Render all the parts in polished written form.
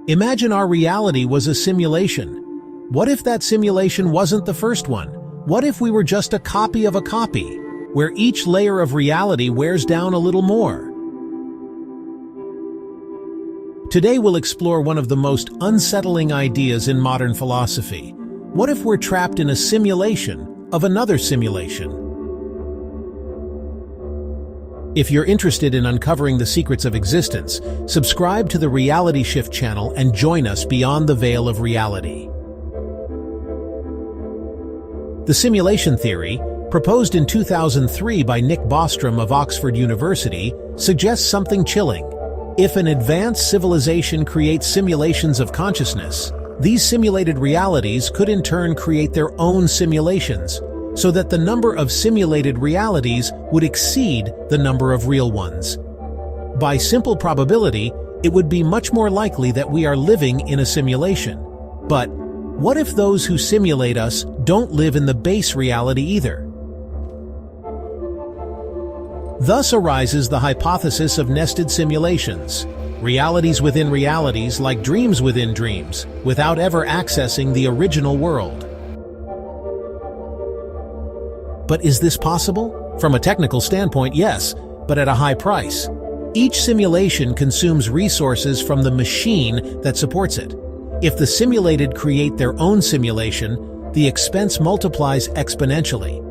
Imagine our reality was a simulation. What if that simulation wasn't the first one? What if we were just a copy of a copy, where each layer of reality wears down a little more? Today we'll explore one of the most unsettling ideas in modern philosophy. What if we're trapped in a simulation of another simulation? If you're interested in uncovering the secrets of existence, subscribe to the Reality Shift channel and join us beyond the veil of reality. The simulation theory, proposed in 2003 by Nick Bostrom of Oxford University, suggests something chilling. If an advanced civilization creates simulations of consciousness, these simulated realities could in turn create their own simulations, so that the number of simulated realities would exceed the number of real ones. By simple probability, it would be much more likely that we are living in a simulation. But what if those who simulate us don't live in the base reality either? Thus arises the hypothesis of nested simulations, realities within realities like dreams within dreams, without ever accessing the original world. But is this possible? From a technical standpoint, yes, but at a high price. Each simulation consumes resources from the machine that supports it. If the simulated create their own simulation, the expense multiplies exponentially.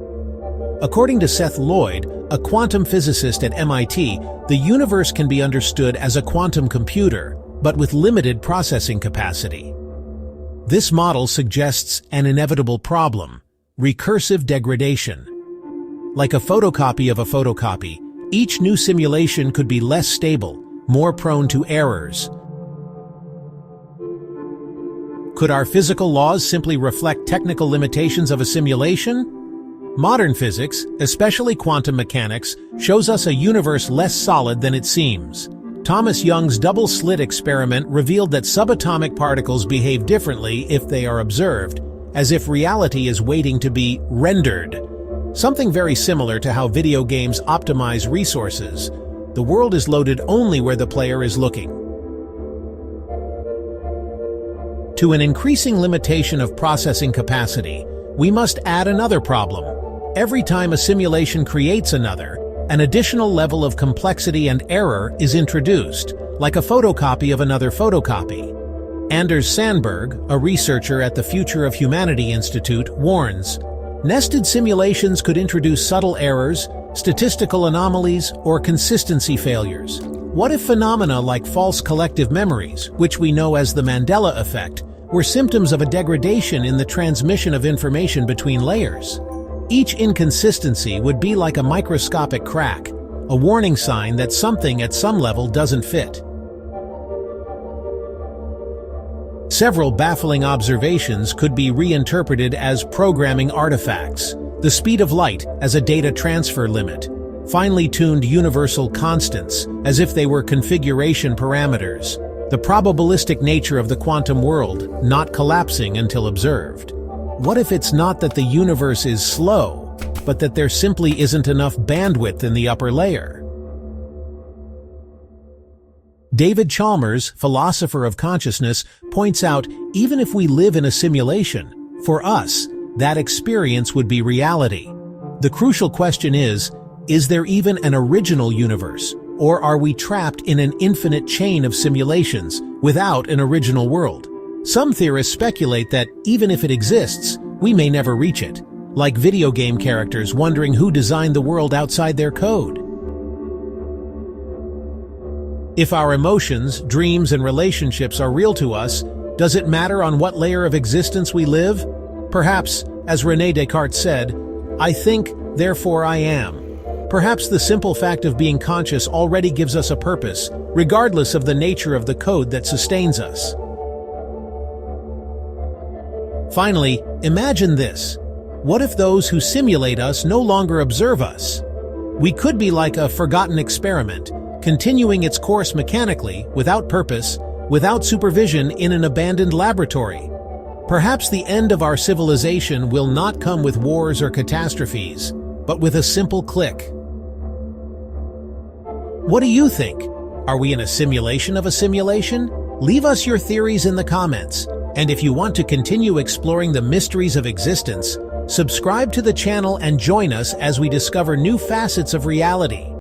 According to Seth Lloyd, a quantum physicist at MIT, the universe can be understood as a quantum computer, but with limited processing capacity. This model suggests an inevitable problem: recursive degradation. Like a photocopy of a photocopy, each new simulation could be less stable, more prone to errors. Could our physical laws simply reflect technical limitations of a simulation? Modern physics, especially quantum mechanics, shows us a universe less solid than it seems. Thomas Young's double-slit experiment revealed that subatomic particles behave differently if they are observed, as if reality is waiting to be rendered. Something very similar to how video games optimize resources. The world is loaded only where the player is looking. To an increasing limitation of processing capacity, we must add another problem. Every time a simulation creates another, an additional level of complexity and error is introduced, like a photocopy of another photocopy. Anders Sandberg, a researcher at the Future of Humanity Institute, warns, nested simulations could introduce subtle errors, statistical anomalies, or consistency failures. What if phenomena like false collective memories, which we know as the Mandela Effect, were symptoms of a degradation in the transmission of information between layers? Each inconsistency would be like a microscopic crack, a warning sign that something at some level doesn't fit. Several baffling observations could be reinterpreted as programming artifacts: the speed of light as a data transfer limit, finely tuned universal constants as if they were configuration parameters, the probabilistic nature of the quantum world not collapsing until observed. What if it's not that the universe is slow, but that there simply isn't enough bandwidth in the upper layer? David Chalmers, philosopher of consciousness, points out even if we live in a simulation, for us, that experience would be reality. The crucial question is there even an original universe, or are we trapped in an infinite chain of simulations without an original world? Some theorists speculate that even if it exists, we may never reach it, like video game characters wondering who designed the world outside their code. If our emotions, dreams, and relationships are real to us, does it matter on what layer of existence we live? Perhaps, as René Descartes said, "I think, therefore I am." Perhaps the simple fact of being conscious already gives us a purpose, regardless of the nature of the code that sustains us. Finally, imagine this. What if those who simulate us no longer observe us? We could be like a forgotten experiment, continuing its course mechanically, without purpose, without supervision in an abandoned laboratory. Perhaps the end of our civilization will not come with wars or catastrophes, but with a simple click. What do you think? Are we in a simulation of a simulation? Leave us your theories in the comments, and if you want to continue exploring the mysteries of existence, subscribe to the channel and join us as we discover new facets of reality.